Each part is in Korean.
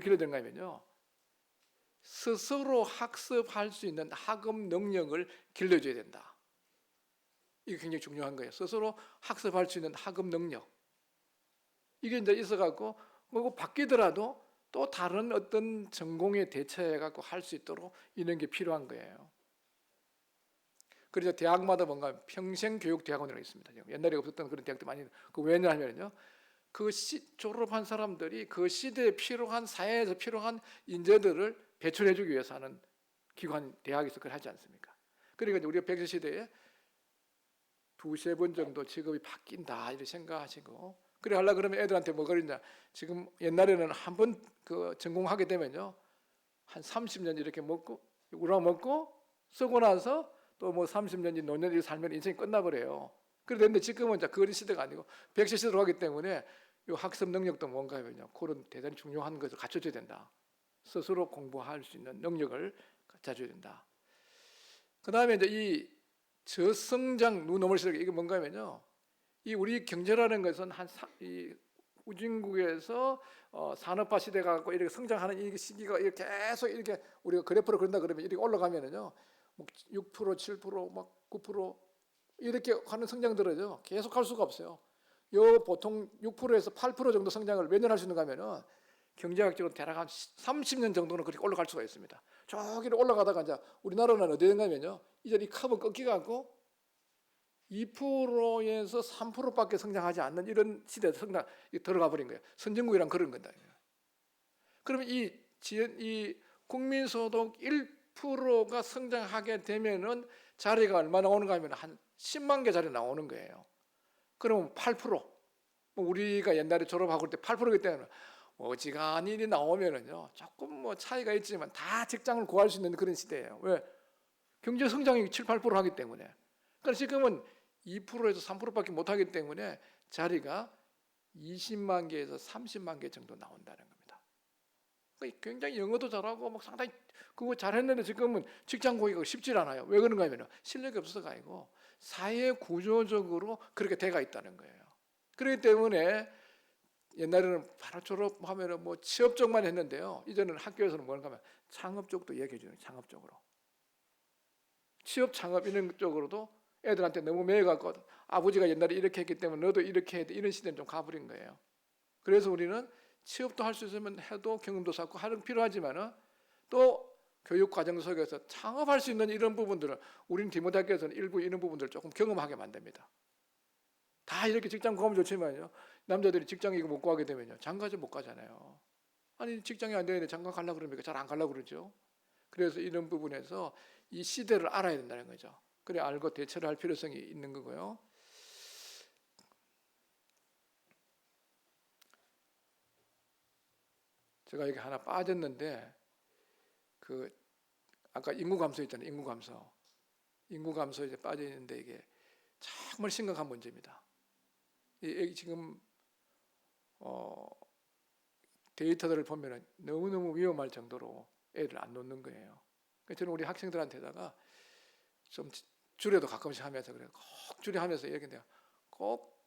길러야 되는가 하면요, 스스로 학습할 수 있는 학업 능력을 길러줘야 된다. 이게 굉장히 중요한 거예요. 스스로 학습할 수 있는 학업 능력. 이게 이제 있어갖고, 뭐 바뀌더라도 또 다른 어떤 전공에 대처해갖고 할 수 있도록 이런 게 필요한 거예요. 그래서 대학마다 뭔가 평생교육대학원이라고 있습니다. 옛날에 없었던 그런 대학도 많이, 왜냐하면요, 졸업한 사람들이 그 시대에 필요한, 사회에서 필요한 인재들을 배출해주기 위해서 하는 기관, 대학에서 그걸 하지 않습니까? 그러니까 우리가 백세시대에 두세 번 정도 직업이 바뀐다 이렇게 생각하시고, 그래 하려고 그러면 애들한테 뭐 그러냐, 지금 옛날에는 한 번 그 전공하게 되면요, 한 30년 이렇게 먹고 우러먹고 쓰고 나서 또 뭐 30년이 노년 이렇게 살면 인생이 끝나버려요. 그런데 지금은 이제 그런 시대가 아니고 백세 시대로 하기 때문에 이 학습 능력도 뭔가 하면요, 그런 대단히 중요한 것을 갖춰줘야 된다. 스스로 공부할 수 있는 능력을 갖춰줘야 된다. 그 다음에 이제 이 저성장 누너멀시력, 이게 뭔가 하면요, 이 우리 경제라는 것은 이 후진국에서 산업화 시대가 갖고 이렇게 성장하는 이 시기가 이렇게 계속 이렇게 우리가 그래프로 그런다 그러면 이렇게 올라가면은요, 뭐 6%, 7%, 막 9% 이렇게 하는 성장들은요, 계속 할 수가 없어요. 요 보통 6%에서 8% 정도 성장을 몇 년 할 수 있는가 하면은 경제학적으로 대략 한 30년 정도는 그렇게 올라갈 수가 있습니다. 저기로 올라가다가 이제 우리나라는 어디 된가면요, 이제 이 커브 꺾이갖고 2%에서 3%밖에 성장하지 않는 이런 시대에 들어가 버린 거예요. 선진국이란 그런 거다. 그러면 이 국민소득 1%가 성장하게 되면은 자리가 얼마 나오는가 하면 한 10만 개 자리 나오는 거예요. 그러면 8%. 뭐 우리가 옛날에 졸업하고 때 8%이기 때문에 어지간히 나오면은요, 조금 뭐 차이가 있지만 다 직장을 구할 수 있는 그런 시대예요. 왜? 경제 성장이 7, 8% 하기 때문에. 그러니까 지금은 2%에서 3%밖에 못 하기 때문에 자리가 20만 개에서 30만 개 정도 나온다는 겁니다. 그러니까 굉장히 영어도 잘하고 막 상당히 그거 잘했는데 지금은 직장 구하기가 쉽지 않아요. 왜 그런가 하면 실력이 없어서가 아니고 사회 구조적으로 그렇게 돼가 있다는 거예요. 그렇기 때문에 옛날에는 바로 졸업하면 뭐 취업 쪽만 했는데요, 이제는 학교에서는 뭔가 하면 창업 쪽도 얘기해 주는, 창업 쪽으로. 취업 창업 이런 쪽으로도 애들한테 너무 매여갖고 아버지가 옛날에 이렇게 했기 때문에 너도 이렇게 해야 돼, 이런 시대는 좀 가버린 거예요. 그래서 우리는 취업도 할 수 있으면 해도 경험도 쌓고 하는 필요하지만은 또 교육 과정 속에서 창업할 수 있는 이런 부분들을 우리는 디모대학교에서는 일부 이런 부분들을 조금 경험하게 만듭니다. 다 이렇게 직장 구하면 좋지만요, 남자들이 직장 이거 못 구하게 되면요, 장가도 못 가잖아요. 아니 직장이 안 되는데 장가 가려고 그러니까 잘 안 가려고 그러죠. 그래서 이런 부분에서 이 시대를 알아야 된다는 거죠. 그래 알고 대처를 할 필요성이 있는 거고요. 제가 여기 하나 빠졌는데, 아까 인구 감소 있잖아요. 인구 감소 이제 빠져 있는데 이게 정말 심각한 문제입니다. 지금 데이터들을 보면 너무너무 위험할 정도로 애를 안 놓는 거예요. 그래서 저는 우리 학생들한테다가 좀 주례도 가끔씩 하면서 그래요. 꼭 주례하면서 얘기해요. 꼭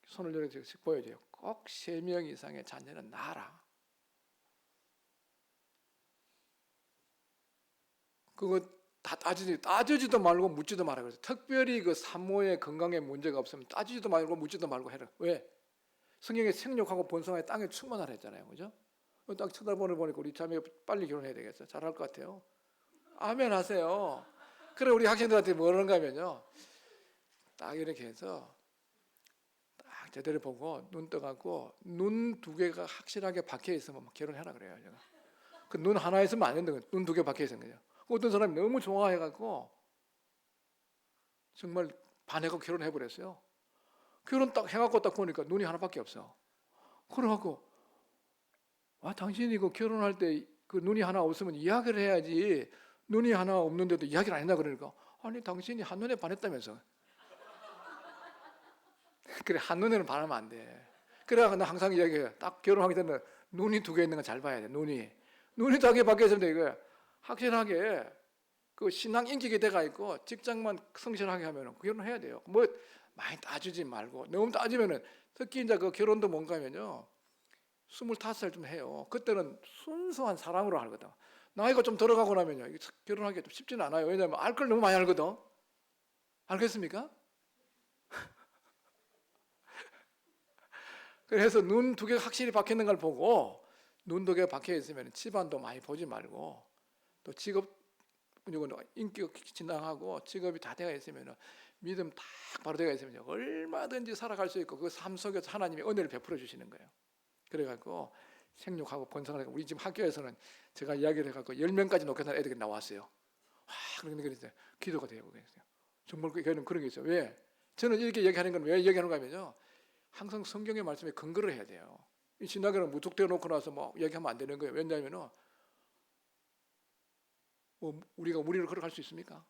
손을 이렇게 보여줘요. 꼭 3명 이상의 자녀는 낳아라. 그거 다 따지지도 말고 묻지도 말아. 그래서 특별히 그 산모의 건강에 문제가 없으면 따지지도 말고 묻지도 말고 해라. 왜? 성경에 생육하고 번성하여 땅에 충만하라 했잖아요. 그죠? 딱 쳐다보니까 우리 자매 빨리 결혼해야 되겠어. 잘할 것 같아요. 아멘 하세요. 그래 우리 학생들한테 뭐라는가 하면요, 딱 이렇게 해서 딱 제대로 보고 눈 떠갖고 눈 2개가 확실하게 박혀 있으면 결혼해라 그래요. 제가. 그 눈 하나 있으면 안 된다고. 눈 2개 박혀 있는 거죠. 어떤 사람이 너무 좋아해갖고 정말 반해갖고 결혼해버렸어요. 결혼 딱 해갖고 딱 보니까 눈이 하나밖에 없어. 그래갖고 당신이 그 결혼할 때 그 눈이 하나 없으면 이야기를 해야지, 눈이 하나 없는데도 이야기를 안 했나 그러니까, 아니 당신이 한눈에 반했다면서. 그래 한눈에는 반하면 안 돼. 그래 나 항상 이야기해요. 딱 결혼하게 되면 눈이 2개 있는 거 잘 봐야 돼. 눈이 2개 밖에 있으면 이거 확실하게 그 신앙 인격이 돼가 있고 직장만 성실하게 하면 결혼해야 돼요. 뭐 많이 따지지 말고. 너무 따지면은 특히 이제 그 결혼도 뭔가 하면요, 25살쯤 해요. 그때는 순수한 사랑으로 하거든. 나이가 좀 들어가고 나면요, 결혼하기가 좀 쉽지는 않아요. 왜냐하면 알 걸 너무 많이 알거든. 알겠습니까? 그래서 눈 두 개가 확실히 박혀있는 걸 보고, 눈 두 개가 박혀 있으면 집안도 많이 보지 말고, 또 직업 인기가 지나가고 직업이 다 되어 있으면 믿음 딱 바로 되어 있으면 얼마든지 살아갈 수 있고, 그 삶 속에서 하나님이 은혜를 베풀어 주시는 거예요. 그래갖고 생육하고 번성을 하고, 우리 지금 학교에서는 제가 이야기를 해갖고 10명까지 놓고 사는 애들이 나왔어요. 와, 그런 게 있어요. 기도가 되고 그랬어요. 정말 그런 게 있어요. 왜? 저는 이렇게 얘기하는 건 왜 얘기하는가 하면요, 항상 성경의 말씀에 근거를 해야 돼요. 이 신학교는 무턱대어 놓고 나서 뭐 얘기하면 안 되는 거예요. 왜냐하면 뭐 우리가 무리를 걸어갈 수 있습니까?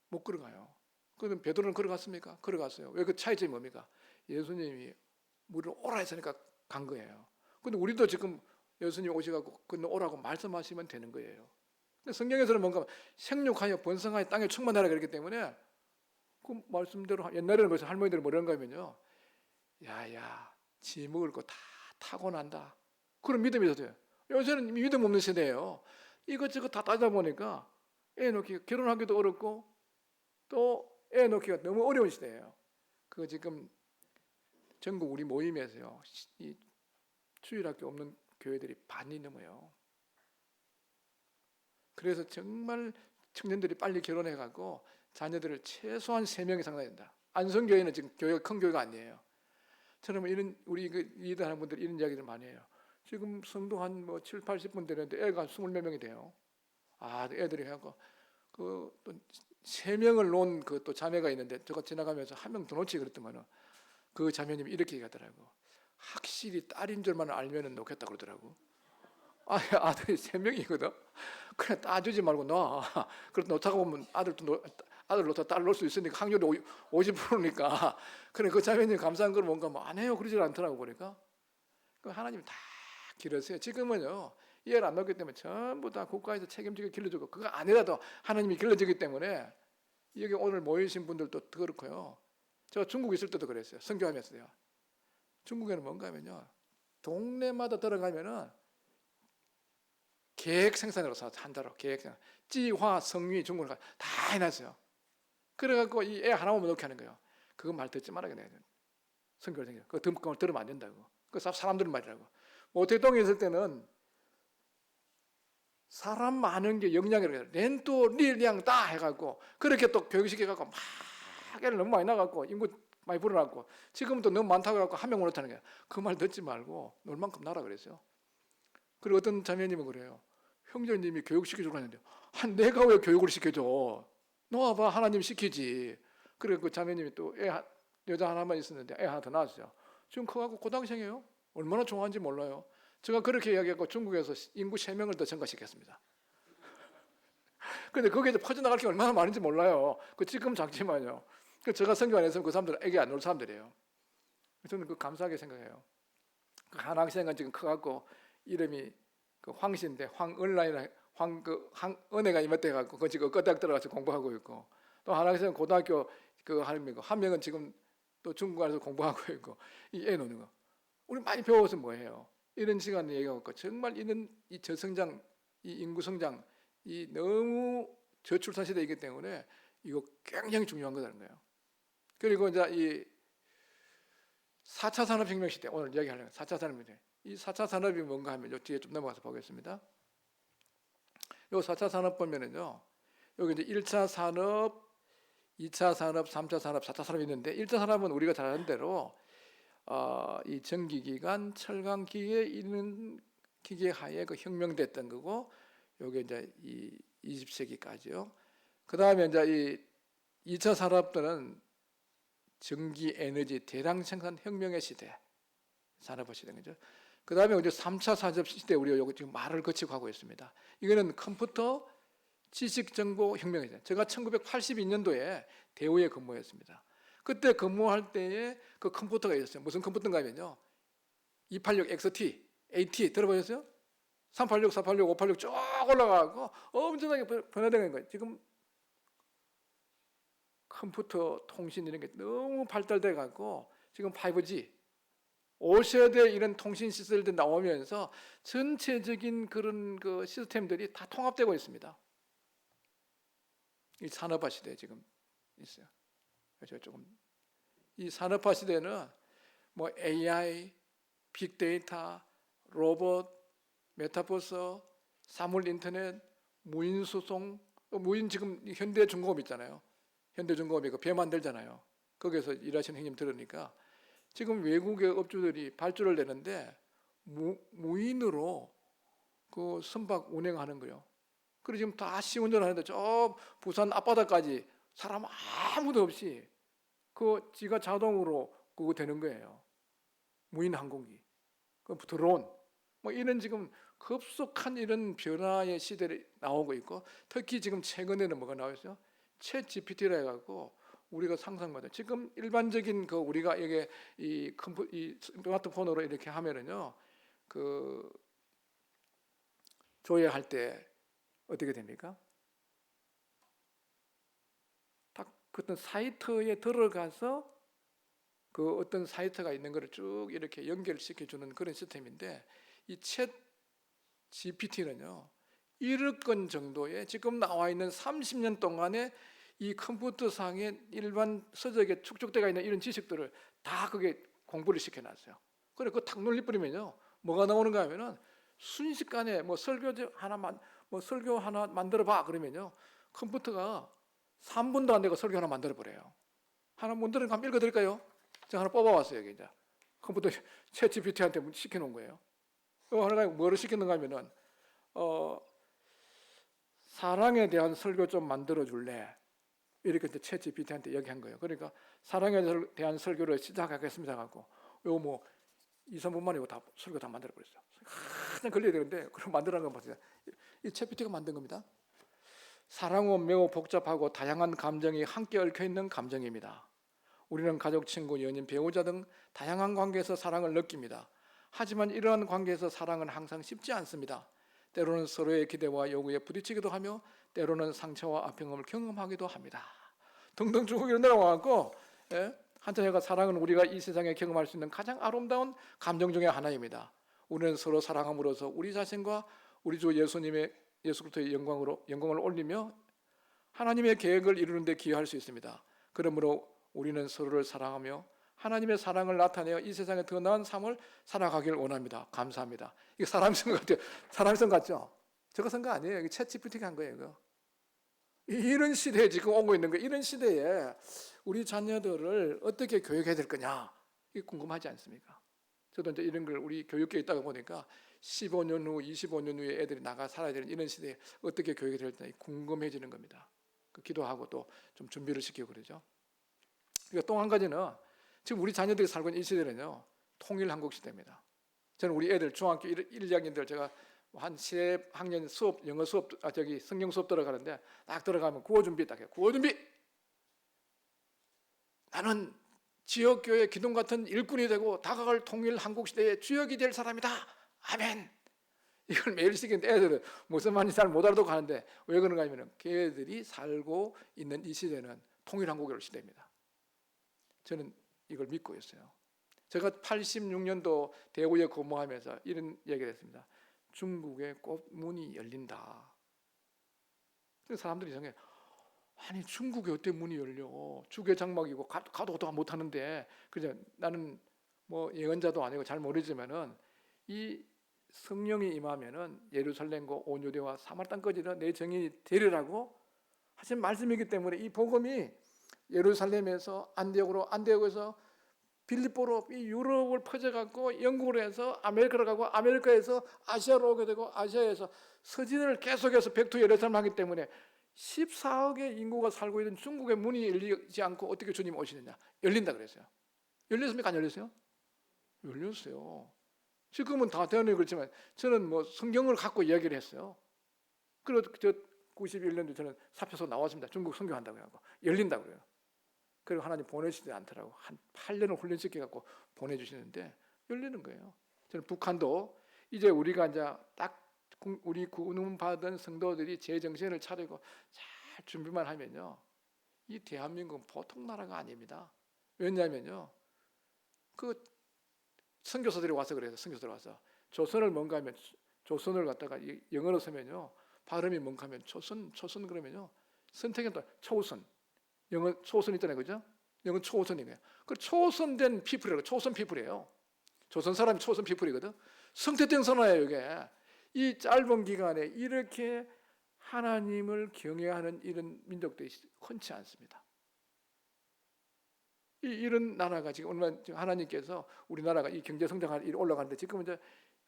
못 걸어가요. 그럼 베드로는 걸어갔습니까? 걸어갔어요. 왜? 그 차이점이 뭡니까? 예수님이 무리를 오라 했으니까 간 거예요. 근데 우리도 지금 예수님 오셔가지고 그는 오라고 말씀하시면 되는 거예요. 근데 성경에서는 뭔가 생육하여 번성하여 땅에 충만하라 그랬기 때문에 그 말씀대로, 옛날에는 그래서 할머니들이 뭐라는가 하면요, 야야 지 먹을 거 다 타고난다, 그런 믿음이 있었어요. 요새는 믿음 없는 세대예요. 이것저것 다 따지다 보니까 애 놓기, 결혼하기도 어렵고 또 애 놓기가 너무 어려운 시대예요. 그 지금 전국 우리 모임에서요, 이 주일학교 없는 교회들이 반이 넘어요. 그래서 정말 청년들이 빨리 결혼해가고 자녀들을 최소한 3명이 상당히 된다. 안성교회는 지금 교회가 큰 교회가 아니에요. 저는 이런, 우리 리더 하는 분들이 이런 이야기를 많이 해요. 지금 성도 한 뭐 7, 80분 되는데 애가 20몇 명이 돼요. 아, 애들이 해갖고 그 또 3명을 놓은 그 또 자매가 있는데, 제가 지나가면서 한 명 더 놓지 그랬더만은 그 자매님이 이렇게 얘기하더라고. 확실히 딸인 줄만 알면은 놓겠다 그러더라고. 아, 아들이 3명이거든. 그래 따주지 말고 놔. 그래 놓다가 보면 아들 놓다 딸 놓을 수 있으니까 확률이 50%니까. 그래 그 자매님 감사한 걸 뭔가 뭐 안 해요 그러질 않더라고. 보니까 그 하나님이 다 길었어요. 지금은요, 이해를 안 넣기 때문에 전부 다 국가에서 책임지게 길러주고, 그거 아니라도 하나님이 길러주기 때문에 여기 오늘 모이신 분들도 그렇고요. 제가 중국에 있을 때도 그랬어요. 선교하면서요. 중국에는 뭔가 하면요, 동네마다 들어가면은 계획 생산으로 한자로 계획 생산, 찌화 성위 중국을 다 해놨어요. 그래갖고 이 애 하나만 넣게 하는 거예요. 그거 말 듣지 말아야 돼. 선교를 생겨. 그거 들으면 안 된다고. 그 사람들은 말이라고. 모태동에 있을 때는 사람 많은 게 영향이라고 해요. 렌또 리량 다 해갖고 그렇게 또 교육시켜갖고 막 애를 너무 많이 나갖고 인구 많이 불어났고, 지금은 또 너무 많다고 해갖고 한 명 못하는 거야. 그 말 듣지 말고 놀 만큼 나라 그랬어요. 그리고 어떤 자매님은 그래요. 형제님이 교육시켜주고 하는데, 내가 왜 교육을 시켜줘? 놓아봐, 하나님 시키지. 그래 그 자매님이 또 여자 하나만 있었는데 애 하나 더 낳았어요. 지금 커가고 고등학생이에요. 얼마나 좋아하는지 몰라요. 제가 그렇게 이야기하고 중국에서 인구 3명을 더 증가시켰습니다. 근데 거기에 퍼져나갈 게 얼마나 많은지 몰라요. 그 지금 작지만요. 제가 선교 안 했으면 그 사람들은 애기 안 놓을 사람들이에요. 저는 그 감사하게 생각해요. 그 한 학생은 지금 커갖고 이름이 그 황씨인데 황은라이라 은혜가 임했대 갖고 그 지금 거대학 들어가서 공부하고 있고, 또 한 학생은 고등학교 한 명은 지금 또 중국 안에서 공부하고 있고, 이 애 노는 거 우리 많이 배워서 뭐해요? 이런 시간에 얘기하고, 정말 이런 이 저성장, 이 인구 성장, 이 너무 저출산 시대이기 때문에 이거 굉장히 중요한 거라는 거예요. 그리고 이제 이 4차 산업혁명 시대, 오늘 이야기하려는 4차 산업혁명. 이 4차 산업이 뭔가 하면 요 뒤에 좀 넘어가서 보겠습니다. 요 4차 산업 보면은요, 여기 이제 1차 산업, 2차 산업, 3차 산업, 4차 산업이 있는데, 1차 산업은 우리가 잘 아는 대로 이 전기기관, 철강기에 있는 기계 하에 그 혁명됐던 거고, 요게 이제 이 20세기까지요. 그 다음에 이제 이 2차 산업들은 전기 에너지 대량 생산 혁명의 시대, 산업 시대인 거죠. 그 다음에 이제 3차 산업 시대, 우리가 요거 지금 말을 거치고 하고 있습니다. 이거는 컴퓨터 지식 정보 혁명이죠. 제가 1982년도에 대우에 근무했습니다. 그때 근무할 때에 그 컴퓨터가 있었어요. 무슨 컴퓨터인가 하면요, 286XT, AT 들어보셨어요? 386, 486, 586 쭉 올라가고 엄청나게 변화되는 거예요. 지금 컴퓨터 통신 이런 게 너무 발달돼 갖고 지금 5G, 5세대 이런 통신 시설들이 나오면서 전체적인 그런 그 시스템들이 다 통합되고 있습니다. 이 산업화 시대에 지금 있어요. 그래서 조금 이 산업화 시대는 뭐 AI, 빅데이터, 로봇, 메타버스, 사물 인터넷, 무인 수송, 무인 지금 현대중공업 있잖아요. 현대중공업이 그 배 만들잖아요. 거기서 일하시는 형님 들으니까 지금 외국의 업주들이 발주를 내는데 무인으로 그 선박 운행하는 거요. 그리고 지금 다 시운전하는데 저 부산 앞바다까지 사람 아무도 없이 그 지가 자동으로 그거 되는 거예요. 무인 항공기, 그 드론, 뭐 이런 지금 급속한 이런 변화의 시대에 나오고 있고, 특히 지금 최근에는 뭐가 나왔어요? 챗 GPT라 해갖고 우리가 상상받아. 지금 일반적인 그 우리가 이게 이 스마트폰으로 이렇게 하면은요, 그 조회할 때 어떻게 됩니까? 딱 그 어떤 사이트에 들어가서 그 어떤 사이트가 있는 것을 쭉 이렇게 연결시켜 주는 그런 시스템인데, 이 챗 GPT는요 1억 건 정도의 지금 나와 있는 30년 동안의 이 컴퓨터상의 일반 서적에 축적되어 있는 이런 지식들을 다 그게 공부를 시켜놨어요. 그래 그거 탁 눌러버리면요 뭐가 나오는가 하면은 순식간에 뭐 설교 하나 만들어 봐 그러면요 컴퓨터가 3분도 안 되고 설교 하나 만들어 버려요. 하나 만드는 거 한번 읽어드릴까요? 제가 하나 뽑아왔어요. 여기 이제 컴퓨터 챗 GPT한테 시켜놓은 거예요. 하나가 뭐를 시켰는가 하면은 사랑에 대한 설교 좀 만들어 줄래? 이렇게 이제 챗 GPT한테 얘기한 거예요. 그러니까 사랑에 대한 설교를 시작하겠습니다 하고 요거 뭐 2, 3분 만에 다 설교 다 만들어 버렸어요. 한참 걸려야 되는데 그럼 만들어낸 건 보세요. 이 챗 GPT가 만든 겁니다. 사랑은 매우 복잡하고 다양한 감정이 함께 얽혀 있는 감정입니다. 우리는 가족, 친구, 연인, 배우자 등 다양한 관계에서 사랑을 느낍니다. 하지만 이러한 관계에서 사랑은 항상 쉽지 않습니다. 때로는 서로의 기대와 요구에 부딪히기도 하며 때로는 상처와 아픔을 경험하기도 합니다. 등등 쭉 내려와갖고 한참 제가 사랑은 우리가 이 세상에 경험할 수 있는 가장 아름다운 감정 중에 하나입니다. 우리는 서로 사랑함으로써 우리 자신과 우리 주 예수 그리스도의 영광을 올리며 하나님의 계획을 이루는 데 기여할 수 있습니다. 그러므로 우리는 서로를 사랑하며 하나님의 사랑을 나타내어 이 세상에 더 나은 삶을 살아가길 원합니다. 감사합니다. 이게 사람성 같아요. 사람성 같죠? 저거 쓴 거 아니에요. 이게 챗 GPT가 한 거예요. 이거. 이런 시대에 지금 오고 있는 거예요. 이런 시대에 우리 자녀들을 어떻게 교육해야 될 거냐, 이게 궁금하지 않습니까? 저도 이제 이런 걸 우리 교육계에 있다가 보니까 15년 후, 25년 후에 애들이 나가 살아야 되는 이런 시대에 어떻게 교육해야 될지 궁금해지는 겁니다. 기도하고 또 좀 준비를 시키고 그러죠. 그러니까 또 한 가지는 지금 우리 자녀들이 살고 있는 이 시대는요 통일 한국 시대입니다. 저는 우리 애들 중학교 1, 2학년들 제가 한 3학년 수업, 영어 수업, 성경 수업 들어가는데 딱 들어가면 구호 준비 딱 해요. 구호 준비! 나는 지역교회 기둥 같은 일꾼이 되고 다가갈 통일 한국 시대의 주역이 될 사람이다. 아멘. 이걸 매일 시키는데 애들은 무슨 말인지 잘 못 알아듣고 하는데 왜 그런가 하면 걔들이 살고 있는 이 시대는 통일 한국의 시대입니다. 저는 이걸 믿고 있어요. 제가 86년도 대구에 근무하면서 이런 얘기를 했습니다. 중국의 꽃문이 열린다. 사람들이 생각해, 아니 중국에 어떻게 문이 열려? 주계 장막이고 가도 못하는데. 그죠? 나는 뭐 예언자도 아니고 잘 모르지만은 이 성령이 임하면은 예루살렘과 온 유대와 사마리아 땅까지는 내 정인이 되리라고 하신 말씀이기 때문에 이 복음이 예루살렘에서 안디옥에서 빌립보로 이 유럽을 퍼져갖고 영국으로 해서 아메리카로 가고 아메리카에서 아시아로 오게 되고 아시아에서 서진을 계속해서 백투 예루살렘 하기 때문에 14억의 인구가 살고 있는 중국의 문이 열리지 않고 어떻게 주님 오시느냐? 열린다 그랬어요. 열렸습니까? 안 열렸어요? 열렸어요. 지금은 다 되는 그렇지만 저는 뭐 성경을 갖고 이야기를 했어요. 그래서 저 91년도 저는 사표소 나왔습니다. 중국 선교한다고 하고 열린다고 그래요. 그리고 하나님 보내시지 않더라고. 한 8년을 훈련시켜갖고 보내주시는데 열리는 거예요. 저는 북한도 이제 우리가 이제 딱 우리 구원받은 성도들이 제정신을 차리고 잘 준비만 하면요, 이 대한민국은 보통 나라가 아닙니다. 왜냐하면요, 그 선교사들이 와서 그래요. 선교사들 와서 조선을 뭔가 하면 조선을 갖다가 영어로 쓰면요 발음이 뭔가 하면 초선 그러면요 선택했다 초선 영어 초선 있잖아요, 그죠? 영어 초선인 거예요. 그 초선된 피플이라고 초선 피플이에요. 조선 사람이 초선 피플이거든. 성태된 선화예요 이게. 이 짧은 기간에 이렇게 하나님을 경외하는 이런 민족들이 흔치 않습니다. 이런 나라가 지금 얼마 하나님께서 우리나라가 이 경제 성장이 올라가는데 지금 이제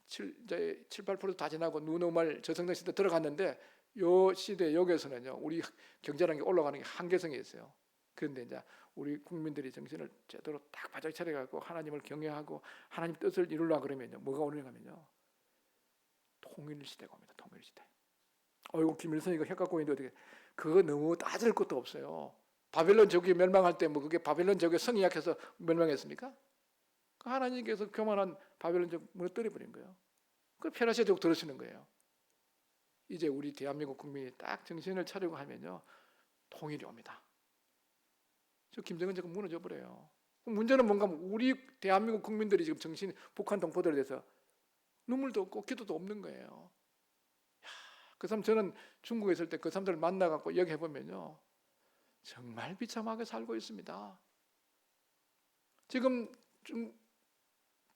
7~8% 다 지나고 누노말 저성장 시대 들어갔는데 요 시대 여기에서는요 우리 경제라는 게 올라가는 게 한계성이 있어요. 그런데 이제 우리 국민들이 정신을 제대로 딱 바짝 차려갖고 하나님을 경외하고 하나님 뜻을 이루려 그러면요 뭐가 오느냐 하면요 통일시대가 옵니다. 통일시대. 어이구 김일성 이거 혀 갖고 있는데 어떻게 그거 너무 따질 것도 없어요. 바벨론 제국이 멸망할 때 뭐 그게 바벨론 제국의 성이 약해서 멸망했습니까? 그 하나님께서 교만한 바벨론 제국 무너뜨려 버린 거예요. 그 페르시아 제국 들으시는 거예요. 이제 우리 대한민국 국민이 딱 정신을 차리고 하면요 통일이 옵니다. 저 김정은 제국 무너져 버려요. 문제는 뭔가 우리 대한민국 국민들이 지금 북한 동포들에 대해서 눈물도 없고 기도도 없는 거예요. 그 사람 저는 중국에 있을 때 그 사람들을 만나갖고 여기 해보면요 정말 비참하게 살고 있습니다. 지금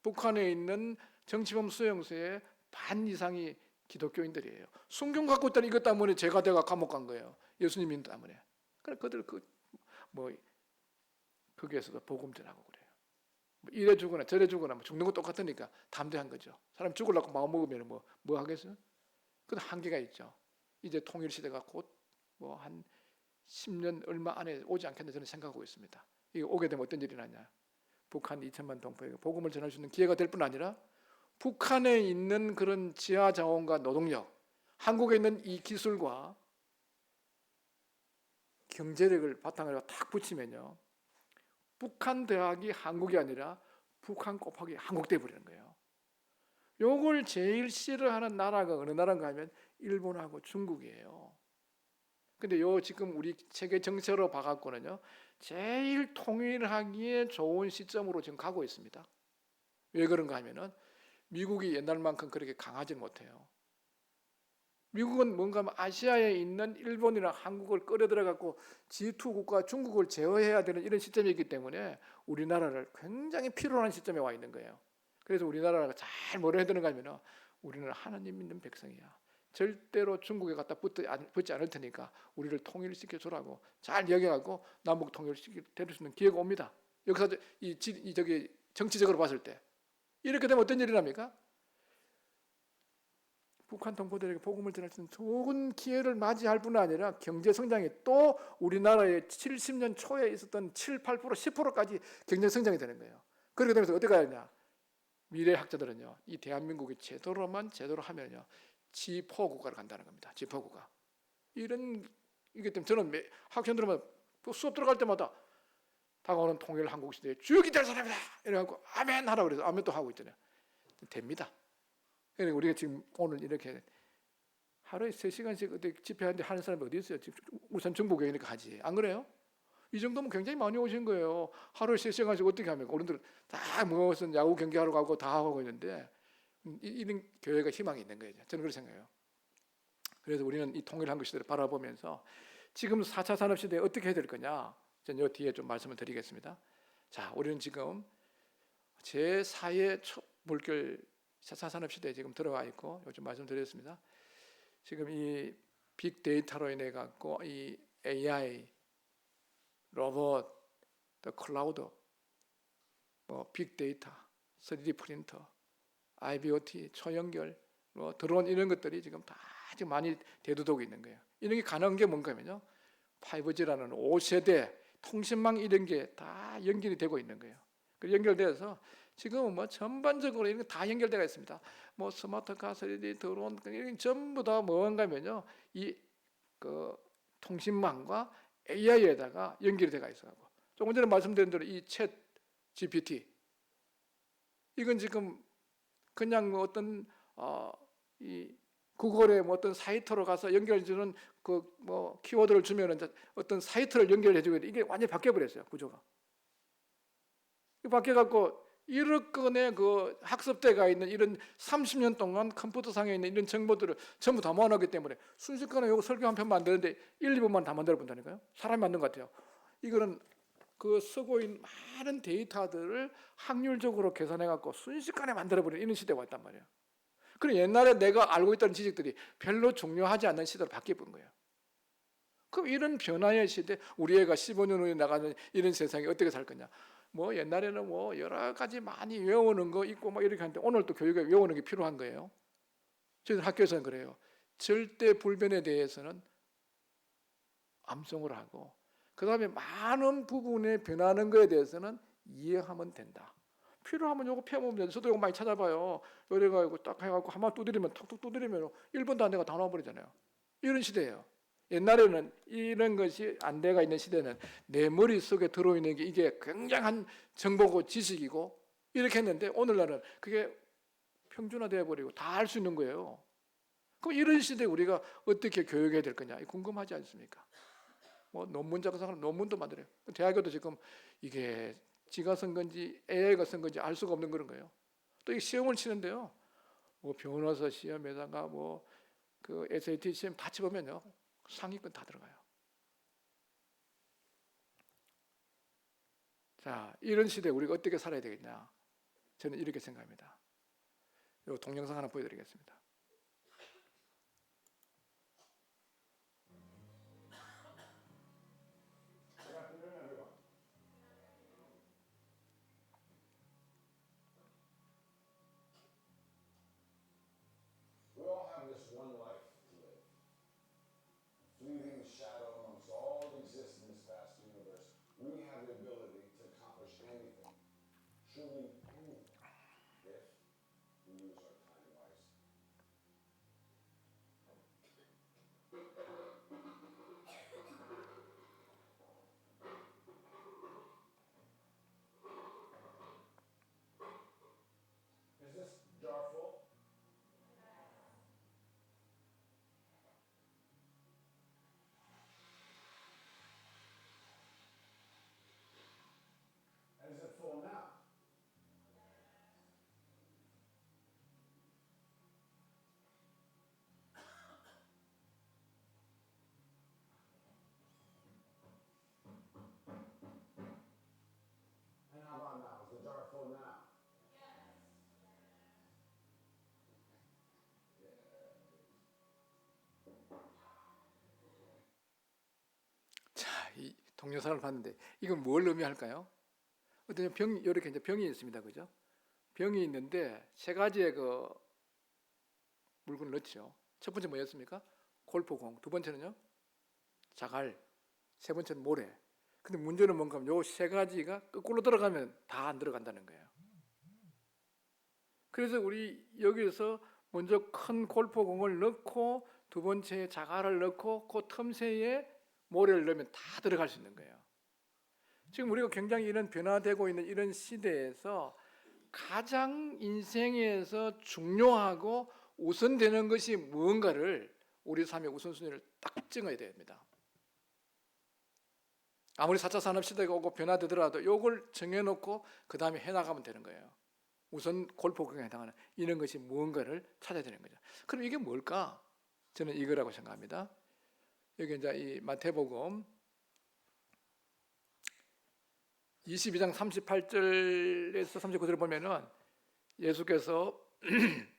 북한에 있는 정치범 수용소의 반 이상이 기독교인들이에요. 성경 갖고 있다는 이것 때문에 제가 감옥 간 거예요. 예수님 때문에. 그래 그들 거기에서도 복음 전하고 그래요. 뭐 이래 죽거나 저래 죽거나 뭐 죽는 거 똑같으니까 담대한 거죠. 사람 죽으려고 마음 먹으면 뭐 하겠어요? 그건 한계가 있죠. 이제 통일 시대가 곧 뭐 한 10년 얼마 안에 오지 않겠나 저는 생각하고 있습니다. 이게 오게 되면 어떤 일이 나냐? 북한 2천만 동포에게 복음을 전할 수 있는 기회가 될 뿐 아니라 북한에 있는 그런 지하 자원과 노동력, 한국에 있는 이 기술과 경제력을 바탕으로 탁 붙이면요, 북한 대학이 한국이 아니라 북한 곱하기 한국 돼 버리는 거예요. 요걸 제일 싫어하는 나라가 어느 나라인가 하면 일본하고 중국이에요. 근데 요 지금 우리 세계 정세로 봐갖고는요 제일 통일하기에 좋은 시점으로 지금 가고 있습니다. 왜 그런가 하면은 미국이 옛날만큼 그렇게 강하지 못해요. 미국은 뭔가 아시아에 있는 일본이나 한국을 끌어들여갖고 G2 국가 중국을 제어해야 되는 이런 시점이기 때문에 우리나라를 굉장히 필요로 하는 시점에 와 있는 거예요. 그래서 우리나라가 잘 뭐라 해야 되는가 하면 우리는 하나님 믿는 백성이야. 절대로 중국에 갖다 붙지 않을 테니까 우리를 통일시켜 주라고 잘 이야기하고 남북 통일시킬 수 있는 기회가 옵니다. 여기서 저기 정치적으로 봤을 때 이렇게 되면 어떤 일이 납니까? 북한 동포들에게 복음을 전할 수 있는 좋은 기회를 맞이할 뿐 아니라 경제 성장이 또 우리나라의 70년 초에 있었던 7~8% 10%까지 경제 성장이 되는 거예요. 그렇게 되면서 어떻게 하느냐? 미래 학자들은요, 이 대한민국이 제대로 하면요, G4 국가로 간다는 겁니다. G4 국가. 이게 때문에 저는 학생들은 수업 들어갈 때마다 다가오는 통일 한국 시대에 주역이 될 사람이다. 이래갖고 아멘 하라 그래서 아멘 또 하고 있잖아요. 됩니다. 그러니까 우리가 지금 오늘 이렇게 하루에 3시간씩 어떻게 집회하는데 하는 사람이 어디 있어요? 우선 중국이니까 하지. 안 그래요? 이 정도면 굉장히 많이 오신 거예요. 하루에 3시간씩 어떻게 합니까? 어른들 다 모여서 야구 경기하러 가고 다 하고 있는데 이런 교회가 희망이 있는 거예요. 저는 그렇게 생각해요. 그래서 우리는 이 통일 한국 시대를 바라보면서 지금 4차 산업 시대에 어떻게 해야 될 거냐? 저는 이 뒤에 좀 말씀을 드리겠습니다. 자, 우리는 지금 제4의 물결 4차 산업 시대에 지금 들어가 있고 요즘 말씀드렸습니다. 지금 이 빅데이터로 인해 갖고 이 AI, 로봇, 또 클라우드, 뭐 빅데이터, 3D 프린터, IoT, 초연결, 뭐 드론 이런 것들이 지금 다 지금 많이 대두되고 있는 거예요. 이런 게 가능한 게 뭔가 하면요, 5G라는 5세대 통신망 이런 게 다 연결이 되고 있는 거예요. 그 연결돼서 지금은 뭐 전반적으로 이런 게 다 연결되어 있습니다. 뭐 스마트카, 3D 드론 이런 전부 다 뭔가면요, 이 통신망과 AI에다가 연결이 되어 있어요. 조금 전에 말씀드린 대로 이 챗 GPT 이건 지금 그냥 뭐 어떤 이 구글의 뭐 어떤 사이트로 가서 연결해주는 그 뭐 키워드를 주면은 어떤 사이트를 연결해주고 이게 완전히 바뀌어 버렸어요. 구조가. 바뀌어 갖고 1억 건의 그 학습대가 있는 이런 30년 동안 컴퓨터상에 있는 이런 정보들을 전부 다 모아놨기 때문에 순식간에 요거 설교 한 편 만드는데 1, 2분만 다 만들어 본다니까요. 사람이 만든 것 같아요. 이거는 그 쓰고 있는 많은 데이터들을 확률적으로 계산해 갖고 순식간에 만들어 버리는 이런 시대가 왔단 말이에요. 그럼 옛날에 내가 알고 있던 지식들이 별로 중요하지 않는 시대로 바뀌어 본 거예요. 그럼 이런 변화의 시대, 우리 애가 15년 후에 나가는 이런 세상에 어떻게 살 거냐? 뭐 옛날에는 뭐 여러 가지 많이 외우는 거 있고 막 이렇게 하는데 오늘 또 교육에 외우는 게 필요한 거예요. 저희 학교에서는 그래요. 절대 불변에 대해서는 암송을 하고 그 다음에 많은 부분에 변하는 거에 대해서는 이해하면 된다. 필요하면 요거 펴보면 돼. 저도 요거 많이 찾아봐요. 요래가지고 딱 해갖고 한번 두드리면 톡톡 두드리면 1분도 안 돼가 다 나와버리잖아요. 이런 시대예요. 옛날에는 이런 것이 안대가 있는 시대는 내 머릿속에 들어있는 게 이게 굉장한 정보고 지식이고 이렇게 했는데 오늘날은 그게 평준화되어 버리고 다 알 수 있는 거예요. 그럼 이런 시대에 우리가 어떻게 교육해야 될 거냐 궁금하지 않습니까? 뭐 논문 작성하는 논문도 만들어요. 대학교도 지금 이게 지가 쓴 건지 AI가 쓴 건지 알 수가 없는 그런 거예요. 또 이 시험을 치는데요. 뭐 변호사 시험에다가 뭐 그 SAT 시험 다 치보면요. 상위권 다 들어가요. 자, 이런 시대에 우리가 어떻게 살아야 되겠냐? 저는 이렇게 생각합니다. 이 동영상 하나 보여드리겠습니다. We all have this one life to live. Fleeting shadow amongst all that exists in this vast universe. We have the ability to accomplish anything, truly anything, if we use our time wisely. Is this jar full? And is it full now? And how about now? Is the jar full now? 자, 이 동영상을 봤는데 이건 뭘 의미할까요? 어떤 병 이렇게 이제 병이 있습니다, 그죠? 병이 있는데 세 가지의 그 물건을 넣죠. 첫 번째 뭐였습니까? 골프공. 두 번째는요, 자갈. 세 번째는 모래. 근데 문제는 뭔가 하면 요 세 가지가 거꾸로 들어가면 다 안 들어간다는 거예요. 그래서 우리 여기서 먼저 큰 골프공을 넣고 두 번째에 자갈을 넣고 그 틈새에 모래를 넣으면 다 들어갈 수 있는 거예요. 지금 우리가 굉장히 이런 변화되고 있는 이런 시대에서 가장 인생에서 중요하고 우선되는 것이 무언가를 우리 삶의 우선순위를 딱 정해야 됩니다. 아무리 4차 산업시대가 오고 변화되더라도 이걸 정해놓고 그 다음에 해나가면 되는 거예요. 우선 골프공에 해당하는 이런 것이 무언가를 찾아야 되는 거죠. 그럼 이게 뭘까? 저는 이거라고 생각합니다. 여기 이제 이 마태복음 22장 38절에서 39절을 보면은 예수께서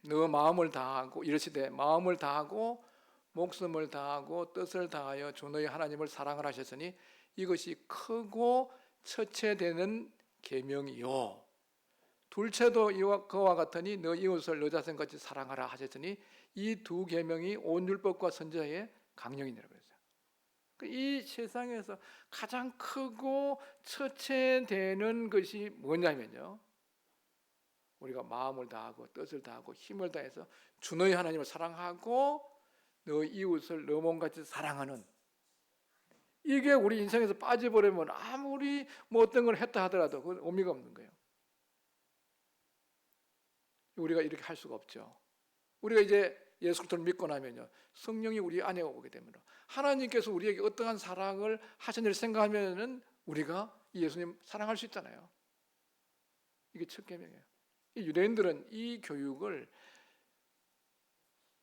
너 마음을 다하고 이르시되 마음을 다하고 목숨을 다하고 뜻을 다하여 주 너희 하나님을 사랑을 하셨으니 이것이 크고 첫째 되는 계명이요 둘째도 이와 그와 같으니 너 이웃을 너 자신같이 사랑하라 하셨으니 이 두 계명이 온 율법과 선지자의 강령이니라 그랬어요. 이 세상에서 가장 크고 첫째 되는 것이 뭐냐면요, 우리가 마음을 다하고 뜻을 다하고 힘을 다해서 주 너희 하나님을 사랑하고 너 이웃을 너 몸같이 사랑하는, 이게 우리 인생에서 빠져버리면 아무리 뭐 어떤 걸 했다 하더라도 그건 의미가 없는 거예요. 우리가 이렇게 할 수가 없죠. 우리가 이제 예수 그리스도를 믿고 나면요, 성령이 우리 안에 오게 되면 하나님께서 우리에게 어떠한 사랑을 하셨는지를 생각하면은 우리가 예수님 사랑할 수 있잖아요. 이게 첫 계명이에요. 이 유대인들은 이 교육을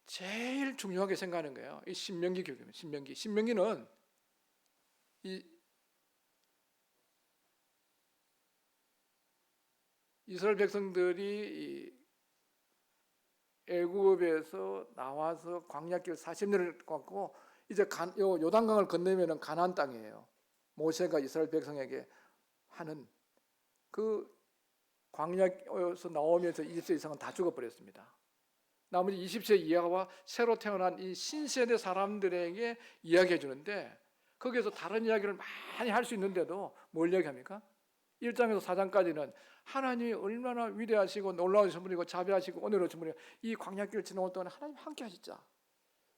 제일 중요하게 생각하는 거예요. 이 신명기 교육입니다. 신명기는 이 이스라엘 백성들이 애굽에서 나와서 광야길 40년을 걷고 이제 요단강을 건너면은 가나안 땅이에요. 모세가 이스라엘 백성에게 하는 그 광야에서 나오면서 20세 이상은 다 죽어버렸습니다. 나머지 20세 이하와 새로 태어난 이 신세대 사람들에게 이야기해 주는데 거기에서 다른 이야기를 많이 할 수 있는데도 뭘 이야기합니까? 1장에서 4장까지는 하나님이 얼마나 위대하시고 놀라우신 분이고 자비하시고 은혜로우신 분이고 이 광야길을 지나온 동안 하나님 함께 하시자.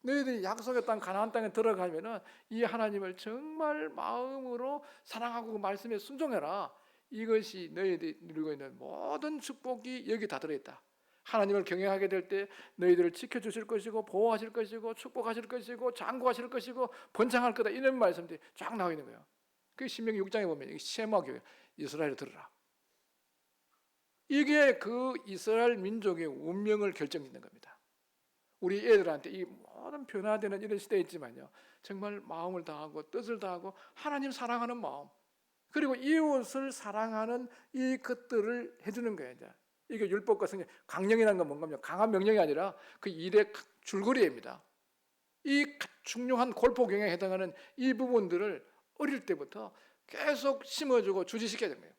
너희들이 약속의 땅 가나안 땅에 들어가면은 이 하나님을 정말 마음으로 사랑하고 그 말씀에 순종해라. 이것이 너희들이 누리고 있는 모든 축복이 여기 다 들어있다. 하나님을 경외하게 될 때 너희들을 지켜주실 것이고 보호하실 것이고 축복하실 것이고 장구하실 것이고 번창할 거다. 이런 말씀들이 쫙 나와 있는 거예요. 그 신명기 6장에 보면 셰마 교회 이스라엘을 들으라. 이게 그 이스라엘 민족의 운명을 결정짓는 겁니다. 우리 애들한테 이 모든 변화되는 이런 시대에 있지만요, 정말 마음을 다하고 뜻을 다하고 하나님 사랑하는 마음, 그리고 이웃을 사랑하는 이 것들을 해주는 거예요. 이게 율법과 성경, 강령이라는 건 뭔가요? 강한 명령이 아니라 그 일의 줄거리입니다. 이 중요한 골포경에 해당하는 이 부분들을 어릴 때부터 계속 심어주고 주지시켜야 되는 거예요.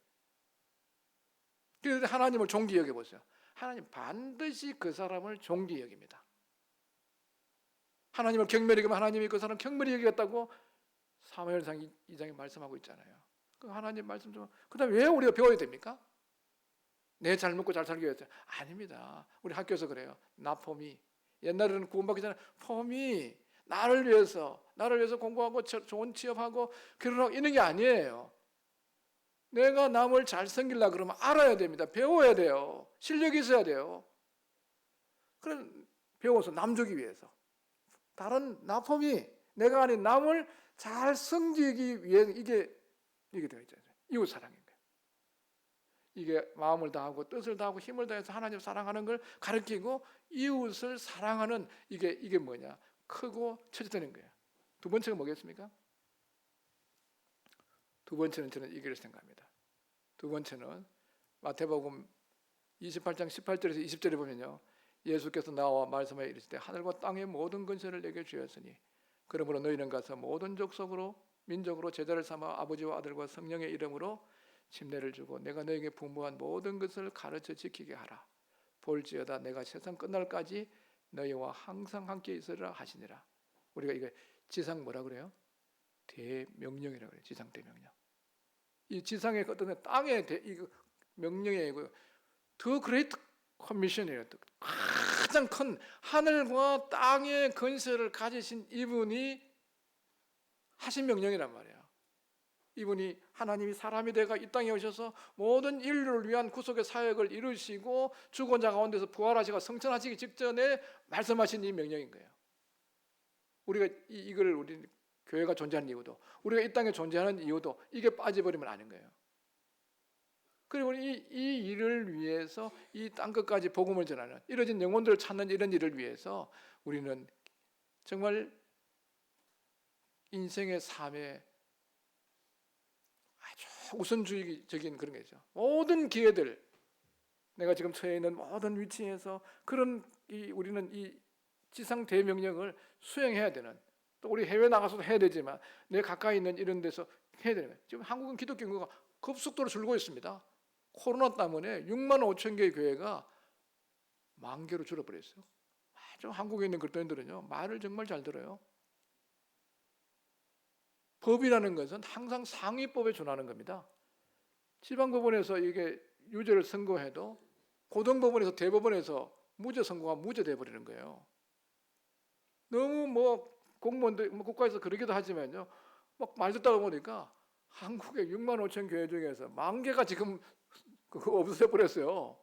그래서 하나님을 존귀 여겨보세요. 하나님 반드시 그 사람을 존귀 여깁니다. 하나님을 경멸히 여기면 하나님이 그 사람 경멸히 여기겠다고 사무엘상 2장에 말씀하고 있잖아요. 그 하나님 말씀 좀, 그 다음에 왜 우리가 배워야 됩니까? 내 잘 먹고 잘 살기 위해서. 아닙니다. 우리 학교에서 그래요. 나 폼이. 옛날에는 구원받기 전에 폼이 나를 위해서 공부하고 좋은 취업하고 결혼하고 이런 게 아니에요. 내가 남을 잘 섬기려고 그러면 알아야 됩니다. 배워야 돼요. 실력이 있어야 돼요. 그럼 배워서 남 주기 위해서. 다른 나폼이 내가 아닌 남을 잘 섬기기 위해 이게 되어 있잖아요. 이웃 사랑인 거예요. 이게 마음을 다하고 뜻을 다하고 힘을 다해서 하나님 사랑하는 걸 가르치고 이웃을 사랑하는 이게 뭐냐? 크고 처절한 거예요. 두 번째가 뭐겠습니까? 두 번째는 저는 이걸 생각합니다. 두 번째는 마태복음 28장 18절에서 20절에 보면요, 예수께서 나와 말씀하여 이르시되 하늘과 땅의 모든 권세를 내게 주었으니 그러므로 너희는 가서 모든 족속으로 민족으로 제자를 삼아 아버지와 아들과 성령의 이름으로 침례를 주고 내가 너에게 분부한 모든 것을 가르쳐 지키게 하라. 볼지어다 내가 세상 끝날까지 너희와 항상 함께 있으리라 하시니라. 우리가 이거 지상 뭐라 그래요? 대명령이라고 그래요. 지상 대명령. 이 지상의 어떤 땅의 명령의 더 그레이트 커미션이에요. 가장 큰 하늘과 땅의 건설을 가지신 이분이 하신 명령이란 말이에요. 이분이 하나님이 사람이 되어 이 땅에 오셔서 모든 인류를 위한 구속의 사역을 이루시고 죽은 자 가운데서 부활하시고 성천하시기 직전에 말씀하신 이 명령인 거예요. 우리가 이걸 우리 교회가 존재하는 이유도, 우리가 이 땅에 존재하는 이유도 이게 빠져버리면 아는 거예요. 그리고 이 일을 위해서 이 땅끝까지 복음을 전하는, 이뤄진 영혼들을 찾는 이런 일을 위해서 우리는 정말 인생의 삶에 아주 우선주의적인 그런 게 있죠. 모든 기회들, 내가 지금 처해 있는 모든 위치에서 우리는 이 지상 대명령을 수행해야 되는, 또 우리 해외 나가서도 해야 되지만 내 가까이 있는 이런 데서 해야 되는 거예요. 지금 한국은 기독교 인구가 급속도로 줄고 있습니다. 코로나 때문에 6만 5천 개의 교회가 1만 개로 줄어버렸어요. 아주 한국에 있는 그리스도인들은요, 말을 정말 잘 들어요. 법이라는 것은 항상 상위법에 준하는 겁니다. 지방법원에서 이게 유죄를 선고해도 고등법원에서 대법원에서 무죄 선고가 무죄돼 버리는 거예요. 너무 공무원들 국가에서 그러기도 하지만요, 막 말 듣다가 보니까 한국의 6만 5천 교회 중에서 1만 개가 지금 그거 없어져 버렸어요.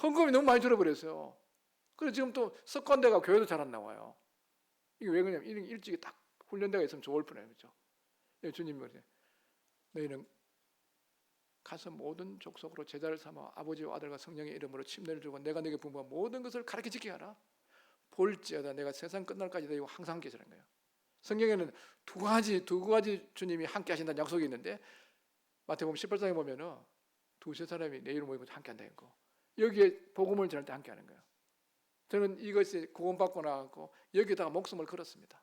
헌금이 너무 많이 줄어버렸어요. 그래서 지금 또 석관대가 교회도 잘 안 나와요. 이게 왜 그러냐면 일찍이 딱 훈련대가 있으면 좋을 뻔해요. 그렇죠? 주님이 그러세요. 너희는 가서 모든 족속으로 제자를 삼아 아버지와 아들과 성령의 이름으로 침례를 주고 내가 네게 분부한 모든 것을 가르쳐 지키게 하라. 볼지어다 내가 세상 끝날까지 너희와 항상 함께 있으라는 거예요. 성경에는 두 가지 주님이 함께 하신다는 약속이 있는데 마태복음 18장에 보면은 두세 사람이 내 이름 모이고 함께 한다는 거. 여기에 복음을 전할 때 함께 하는 거예요. 저는 이것이 구원받고 나왔고 여기다가 목숨을 걸었습니다.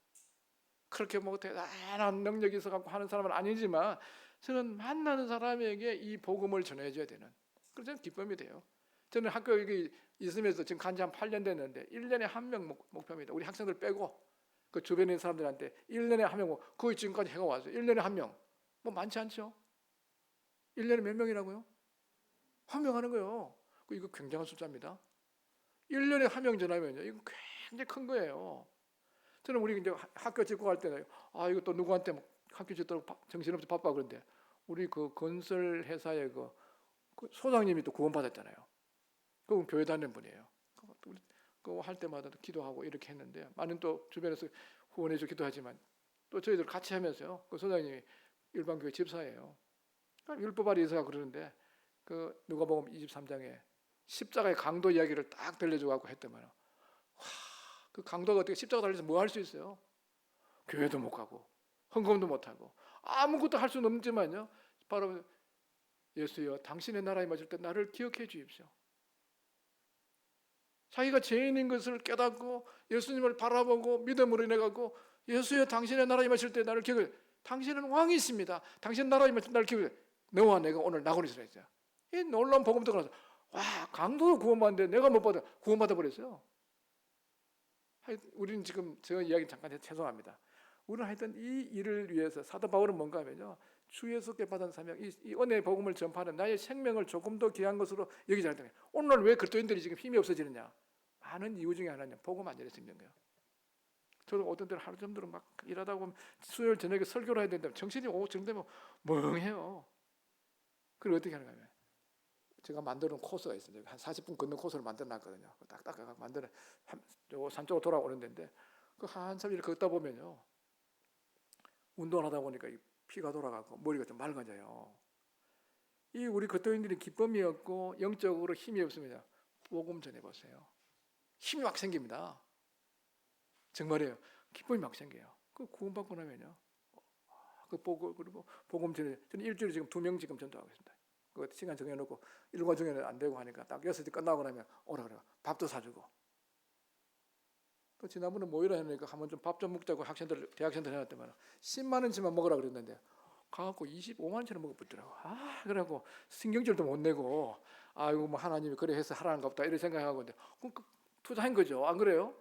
그렇게 뭐 대단한 능력이 있어 갖고 하는 사람은 아니지만 저는 만나는 사람에게 이 복음을 전해줘야 되는 그래서 저는 기쁨이 돼요. 저는 학교 여기 있으면서 지금 간지 한 8년 됐는데 1년에 한 명 목표입니다. 우리 학생들 빼고 그 주변에 있는 사람들한테 1년에 한 명, 거의 지금까지 해가 왔어요. 1년에 한 명. 뭐 많지 않죠? 1년에 몇 명이라고요? 한 명 하는 거예요. 이거 굉장한 숫자입니다. 1년에 한 명 전하면요. 이거 굉장히 큰 거예요. 저는 우리 이제 학교 짓고 갈 때는 이거 또 누구한테 학교 짓도록 정신없이 바빠 그런데 우리 그 건설 회사의 그 소장님이 또 구원받았잖아요. 그분 교회 다니는 분이에요. 그거 할 때마다 기도하고 이렇게 했는데 많은 또 주변에서 후원해서 기도하지만 또 저희들 같이 하면서요. 그 소장님이 일반교회 집사예요. 율법 아래 이사가 그러는데 그 누가복음 23장에 십자가의 강도 이야기를 딱 들려주고 하고 했더만 그 강도가 어떻게 십자가 달려서 뭐 할 수 있어요? 교회도 못 가고 헌금도 못 하고 아무것도 할 수는 없지만요. 바로 예수여 당신의 나라에 맞을 때 나를 기억해 주십시오. 자기가 죄인인 것을 깨닫고 예수님을 바라보고 믿음으로 인해 갖고 예수여 당신의 나라에 맞을 때 나를 기억해 당신은 왕이십니다. 당신 나라에 맞을 때 나를 기억해 너와 내가 오늘 나고리스라 했어요. 이 놀라운 복음 듣고 나서 강도도 구원받는데 내가 못 받아 구원받아 버렸어요. 우리는 지금 저 이야기 잠깐 죄송합니다. 우리는 하여튼 이 일을 위해서 사도 바울은 뭔가 하면요. 주 예수께 받은 사명, 이 은혜의 복음을 전파하는 나의 생명을 조금 더 귀한 것으로 여기지 않는 거예요. 오늘날 왜 그리스도인들이 지금 힘이 없어지느냐? 많은 이유 중에 하나는 복음 안 전해서 힘든 거예요. 저도 어떤 때는 하루 종일 막 일하다 보면 수요일 저녁에 설교를 해야 되는데 정신이 정되면 멍해요. 그걸 어떻게 하는가 하면 제가 만드는 코스가 있어요. 한 40분 걷는 코스를 만들어놨거든요. 딱딱 만드는 산 쪽으로 돌아오는 데인데 그 한참 이렇게 걷다 보면요. 운동하다 보니까 피가 돌아가고 머리가 좀 맑아져요. 이 우리 그리스도인들이 기쁨이 없고 영적으로 힘이 없으면 복음 전해보세요. 힘이 막 생깁니다. 정말이에요. 기쁨이 막 생겨요. 그 구원받고 나면요. 그리고 복음 전해. 저는 일주일에 지금 2명 지금 전도하고 있습니다. 그 시간 정해놓고 일과 중에는 안 되고 하니까 딱 6시 끝나고 나면 오라 그래요. 밥도 사주고. 또 지난번에 모이라 했으니까 한번 좀 밥 좀 먹자고 대학생들 해놨더만 10만 원치만 먹으라 그랬는데 가갖고 25만 원치를 먹어붙더라고. 그래갖고 신경질도 못 내고 이거 뭐 하나님이 그래 해서 하라는가 보다 이런 생각하고 있는데 그럼 투자한 거죠. 안 그래요?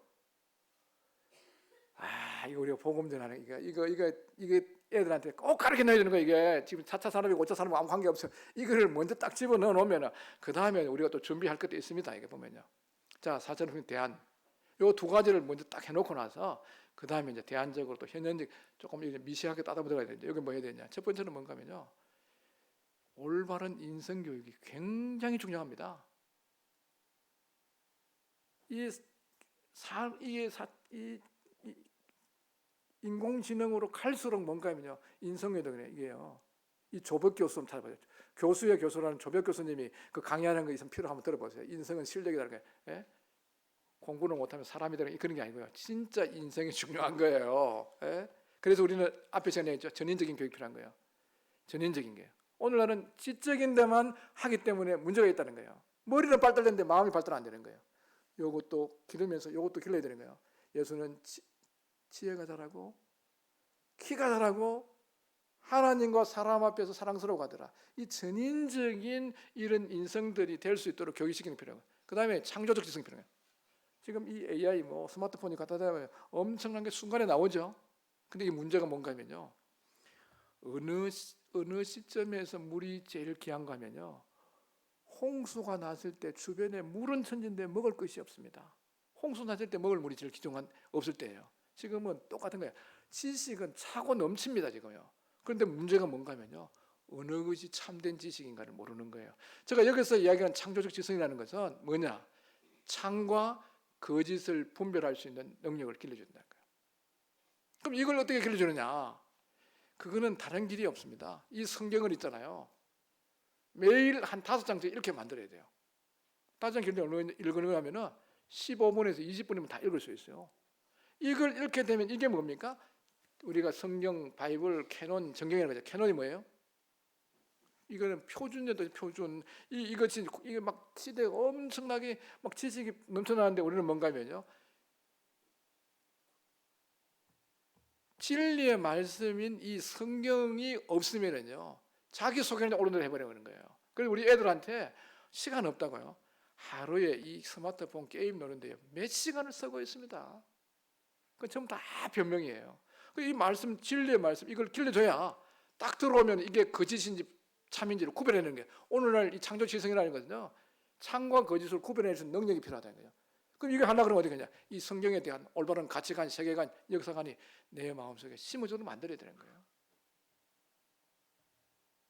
이거 우리가 복음 전하는 이게 애들한테 꼭 가르쳐 놔야 되는 거야. 이게 지금 4차 산업이고 5차 산업 아무 관계 없어. 이거를 먼저 딱 집어넣어 놓으면 그 다음에 우리가 또 준비할 것도 있습니다. 이게 보면요. 자, 사천후인 대안. 요 두 가지를 먼저 딱 해놓고 나서 그 다음에 이제 대안적으로 또 현현적 조금 이제 미시하게 따다 들어가야 되는데 여기 뭐 해야 되냐? 첫 번째는 뭔가 하면요. 올바른 인성 교육이 굉장히 중요합니다. 이 인공지능으로 갈수록 뭔가 하면요. 인성에도 그래 이게요. 이 조벽 교수 좀 찾아봐요. 교수의 교수라는 조벽 교수님이 그 강의하는 거 있으면 필요 한번 들어보세요. 인성은 실력이라는 게. 예? 공부를 못하면 사람이 되는 게 그런 게 아니고요. 진짜 인생이 중요한 거예요. 예? 그래서 우리는 앞에 전에 했죠. 전인적인 교육이 필요한 거예요. 전인적인 게요. 오늘날은 지적인 데만 하기 때문에 문제가 있다는 거예요. 머리는 발달되는데 마음이 발달 안 되는 거예요. 요것도 기르면서 요것도 길러야 되는 거예요. 예수는 지혜가 자라고 키가 자라고 하나님과 사람 앞에서 사랑스러워 가더라. 이 전인적인 이런 인성들이 될 수 있도록 교육시키는 필요해요. 그 다음에 창조적 지성이 필요해요. 지금 이 AI 스마트폰이 갖다 대면 엄청난 게 순간에 나오죠. 근데 이 문제가 뭔가 하면요. 어느 시점에서 물이 제일 귀한가 하면요. 홍수가 났을 때 주변에 물은 천진데 먹을 것이 없습니다. 홍수 났을 때 먹을 물이 제일 귀중한 없을 때예요. 지금은 똑같은 거예요. 지식은 차고 넘칩니다. 지금요. 그런데 문제가 뭔가 하면요. 어느 것이 참된 지식인가를 모르는 거예요. 제가 여기서 이야기하는 창조적 지성이라는 것은 뭐냐? 참과 거짓을 분별할 수 있는 능력을 길러준다는 거예요. 그럼 이걸 어떻게 길러주느냐? 그거는 다른 길이 없습니다. 이 성경을 있잖아요. 매일 한 5장씩 이렇게 만들어야 돼요. 5장 기록을 읽으려면은 15분에서 20분이면 다 읽을 수 있어요. 이걸 읽게 되면 이게 뭡니까? 우리가 성경, 바이블, 캐논, 정경이라고 하죠. 캐논이 뭐예요? 이거는 표준이다, 표준. 이게 막 시대가 엄청나게 막 지식이 넘쳐나는데 우리는 뭔가면요, 진리의 말씀인 이 성경이 없으면은요, 자기 소개를 오른대로 해버리는 거예요. 그래서 우리 애들한테 시간 없다고요. 하루에 이 스마트폰 게임 노는데요, 몇 시간을 쓰고 있습니다. 그 전부 다 변명이에요. 이 말씀, 진리의 말씀, 이걸 길러줘야 딱 들어오면 이게 거짓인지 참인지를 구별해내는 게 오늘날 이 창조 지성이라는 거는요, 참과 거짓을 구별해낼 수 있는 능력이 필요하다는 거예요. 그럼 이거 하나 그러면 어떻게 하냐? 이 성경에 대한 올바른 가치관, 세계관, 역사관이 내 마음속에 심어져도 만들어야 되는 거예요.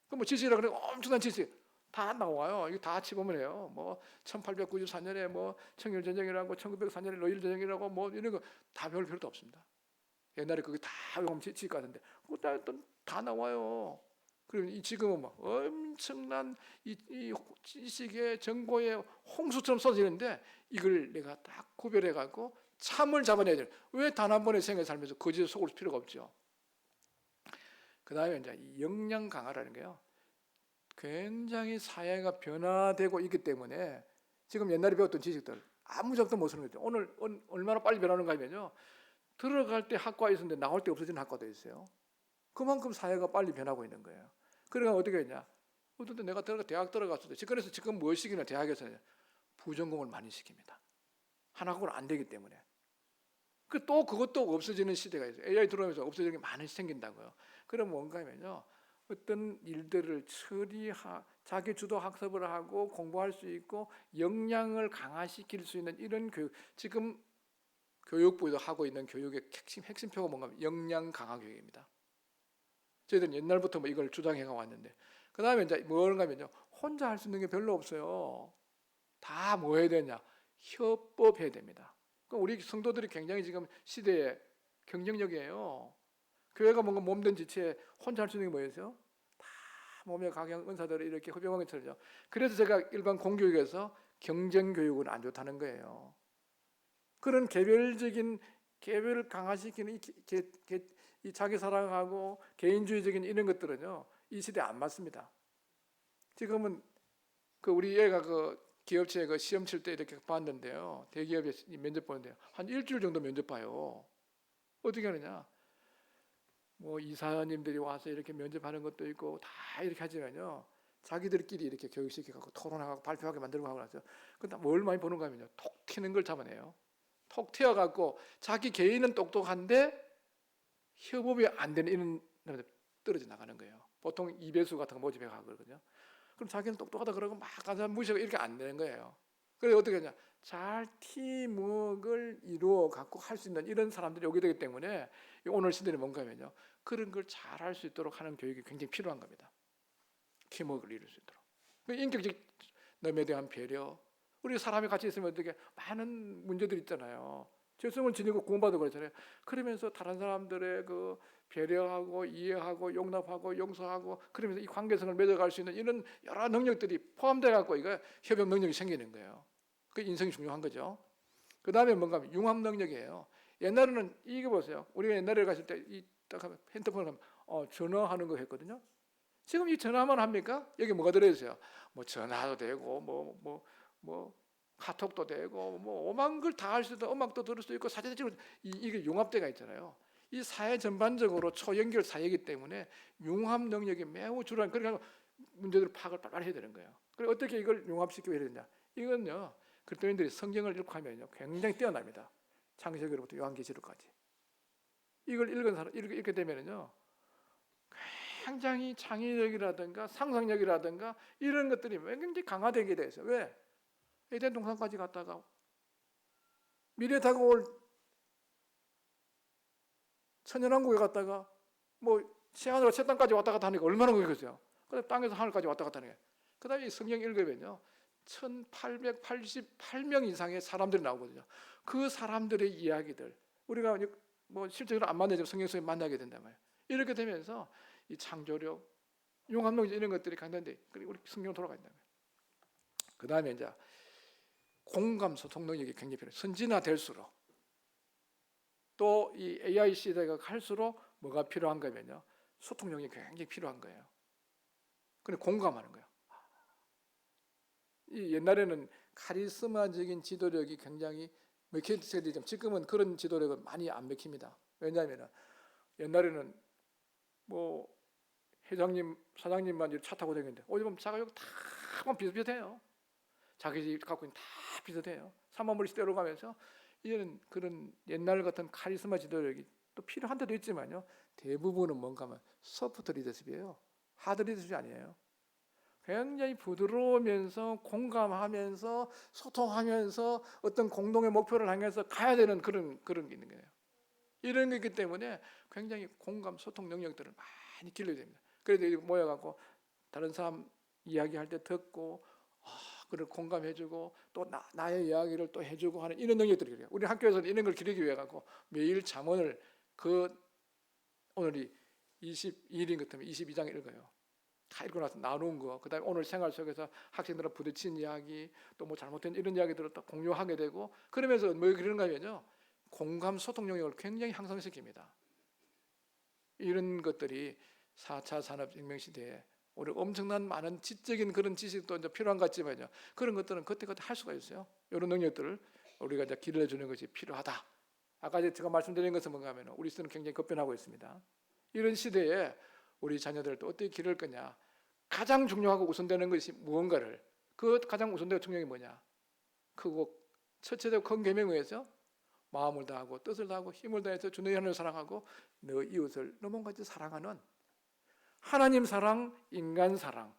그럼 뭐 지식이라 그래 엄청난 지식 다 나와요. 이거 다 집어면 해요. 뭐 1894년에 뭐 청일전쟁이라고 1904년에 러일전쟁이라고 뭐 이런 거 다 배울 필요도 없습니다. 옛날에 그게 다 외우면 지식 같은데 그거 다 나와요. 그리고 지금은 뭐 엄청난 이 지식의 정보의 홍수처럼 쏟아지는데 이걸 내가 딱 구별해 갖고 참을 잡아내야 돼요. 왜 단 한 번의 생을 살면서 거짓에 속을 필요가 없죠. 그 다음에 이제 이 역량 강화라는 게요, 굉장히 사회가 변화되고 있기 때문에 지금 옛날에 배웠던 지식들 아무 적도 못 쓰는 거죠. 오늘 얼마나 빨리 변하는가 하면요, 들어갈 때 학과에 있었는데 나올 때 없어지는 학과도 있어요. 그만큼 사회가 빨리 변하고 있는 거예요. 그러니까 어떻게 했냐? 어떤 때 내가 대학 들어갔을 때, 그래서 지금 무엇이기나 대학에서는 부전공을 많이 시킵니다. 하나하고는 안 되기 때문에. 또 그것도 없어지는 시대가 있어요. AI 들어오면서 없어지는 게 많이 생긴다고요. 그럼 뭔가 하면요, 어떤 일들을 자기 주도 학습을 하고 공부할 수 있고 역량을 강화시킬 수 있는 이런 교육, 지금 교육부에서 하고 있는 교육의 핵심표가 뭔가 하면 역량 강화 교육입니다. 저희들은 옛날부터 뭐 이걸 주장해 왔는데, 그 다음에 이제 뭐가 하면요, 혼자 할 수 있는 게 별로 없어요. 다 뭐 해야 되냐? 협업해야 됩니다. 우리 성도들이 굉장히 지금 시대의 경쟁력이에요. 교회가 뭔가 몸된 지체에 혼자 할 수 있는 게 뭐였어요? 다 몸의 강형 은사들을 이렇게 협용하게 처리죠. 그래서 제가 일반 공교육에서 경쟁 교육은 안 좋다는 거예요. 그런 개별을 강화시키는 이 자기 사랑하고 개인주의적인 이런 것들은요, 이 시대에 안 맞습니다. 지금은 우리 애가 기업체에 시험 칠 때 이렇게 봤는데요, 대기업에 면접 보는데요, 한 일주일 정도 면접 봐요. 어떻게 하느냐? 뭐 이사님들이 와서 이렇게 면접하는 것도 있고 다 이렇게 하지만요, 자기들끼리 이렇게 교육시켜갖고 토론하고 발표하게 만들고 하고 나서 근데 뭘 많이 보는가 하면요, 톡 튀는 걸 잡아내요. 톡 튀어갖고 자기 개인은 똑똑한데 협업이 안 되는 이런 사람들 떨어져 나가는 거예요. 보통 이배수 같은 거 모집해 가고 그러거든요. 그럼 자기는 똑똑하다 그러고 막 가서 무시하고 이렇게 안 되는 거예요. 그래서 어떻게 하냐? 잘 팀워크를 이루어 갖고 할 수 있는 이런 사람들이 오게 되기 때문에 오늘 시대는 뭔가 하면요, 그런 걸 잘 할 수 있도록 하는 교육이 굉장히 필요한 겁니다. 팀워크를 이룰 수 있도록. 인격적 남에 대한 배려. 우리 사람이 같이 있으면 어떻게 많은 문제들이 있잖아요. 죄성을 지니고 구원받고 그러잖아요. 그러면서 다른 사람들의 배려하고 이해하고 용납하고 용서하고 그러면서 이 관계성을 맺어갈 수 있는 이런 여러 능력들이 포함되어 갖고 이거 협업 능력이 생기는 거예요. 그 인성이 중요한 거죠. 그 다음에 뭔가 하면 융합 능력이에요. 옛날에는 이게 보세요. 우리가 옛날에 갔을 때 딱 핸드폰을 하면 전화하는 거 했거든요. 지금 이 전화만 합니까? 여기 뭐가 들어있어요? 뭐 전화도 되고 뭐 카톡도 되고 뭐 오만 걸 다 할 수 있다. 음악도 들을 수 있고 사진도 찍을 수 있고 이게 융합대가 있잖아요. 이 사회 전반적으로 초연결 사회이기 때문에 융합 능력이 매우 중요한, 그러니까 문제들 파악을 빨리 해야 되는 거예요. 그리고 어떻게 이걸 융합시키고 해야 되냐? 이건요, 그리스도인들이 성경을 읽고 하면요 굉장히 뛰어납니다. 창세기로부터 요한계시록까지 이걸 읽은 사람 읽게 되면은요 굉장히 창의력이라든가 상상력이라든가 이런 것들이 굉장히 강화되게 돼 있어요. 왜? 에덴 동산까지 갔다가 미래 다가올 천연왕국에 갔다가 뭐 새하늘과 새 땅까지 왔다 갔다 하니까 얼마나 그러겠어요. 그다음 땅에서 하늘까지 왔다 갔다 하는 게. 그다음에 성경 읽으면요 1888명 이상의 사람들이 나오거든요. 그 사람들의 이야기들 우리가 뭐 실제로 안 만나지만 성경 속에 만나게 된단 말이에요. 이렇게 되면서 이 창조력, 융합 능력 이런 것들이 강단데 그리고 우리 성경으로 돌아간다. 그 다음에 이제 공감 소통 능력이 굉장히 필요해요. 선진화될수록 또 이 AI 시대가 갈수록 뭐가 필요한 거면요, 소통 능력이 굉장히 필요한 거예요. 근데 공감하는 거예요. 이 옛날에는 카리스마적인 지도력이 굉장히 먹혔지만 지금은 그런 지도력은 많이 안 먹힙니다. 왜냐하면 옛날에는 뭐 회장님, 사장님만 이렇게 차 타고 다니는데 요즘 차가 여기 다 비슷비슷해요. 자기 집 갖고 있는 다 비슷해요. 3만불 시대로 가면서 이제는 그런 옛날 같은 카리스마 지도력이 또 필요한 데도 있지만요, 대부분은 뭔가 하면 소프트 리더십이에요. 하드 리더십이 아니에요. 굉장히 부드러우면서 공감하면서 소통하면서 어떤 공동의 목표를 향해서 가야 되는 그런 게 있는 거예요. 이런 거기 때문에 굉장히 공감 소통 능력들을 많이 길러야 됩니다. 그래도 모여갖고 다른 사람 이야기할 때 듣고 그걸 공감해주고 또 나의 이야기를 또 해주고 하는 이런 능력들이 그래요. 우리 학교에서는 이런 걸 기르기 위해 갖고 매일 잠언을 오늘이 22일인 것 같으면 22장 읽어요. 다 읽고 나서 나눈 거, 그다음에 오늘 생활 속에서 학생들과 부딪힌 이야기, 또 뭐 잘못된 이런 이야기들을 또 공유하게 되고, 그러면서 뭐 그러는가 하면요, 공감 소통 능력을 굉장히 향상시킵니다. 이런 것들이 4차 산업혁명 시대에 우리 엄청난 많은 지적인 그런 지식도 이제 필요한 것 같지만요, 그런 것들은 그때그때 할 수가 있어요. 이런 능력들을 우리가 이제 길러주는 것이 필요하다. 아까 제가 말씀드린 것은 뭔가 하면 우리 시대는 굉장히 급변하고 있습니다. 이런 시대에 우리 자녀들을 또 어떻게 기를 거냐, 가장 중요하고 우선되는 것이 무언가를, 그 가장 우선되고 중요한 게 뭐냐, 크고 첫째되고 큰 계명에 의해서 마음을 다하고 뜻을 다하고 힘을 다해서 주 너희 하나님을 사랑하고 너 이웃을 너 몸같이 사랑하는 하나님 사랑, 인간 사랑.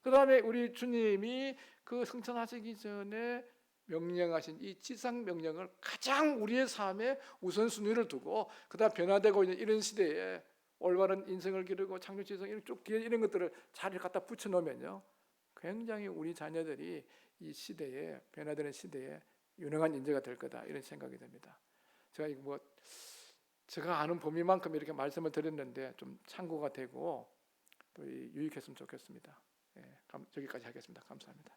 그 다음에 우리 주님이 그 승천하시기 전에 명령하신 이 지상 명령을 가장 우리의 삶에 우선순위를 두고, 그 다음 변화되고 있는 이런 시대에 올바른 인생을 기르고 창조지성 이런 것들을 잘 갖다 붙여놓으면요, 굉장히 우리 자녀들이 이 시대에, 변화되는 시대에 유능한 인재가 될 거다, 이런 생각이 듭니다. 제가 아는 범위만큼 이렇게 말씀을 드렸는데 좀 참고가 되고 또 유익했으면 좋겠습니다. 여기까지 하겠습니다. 감사합니다.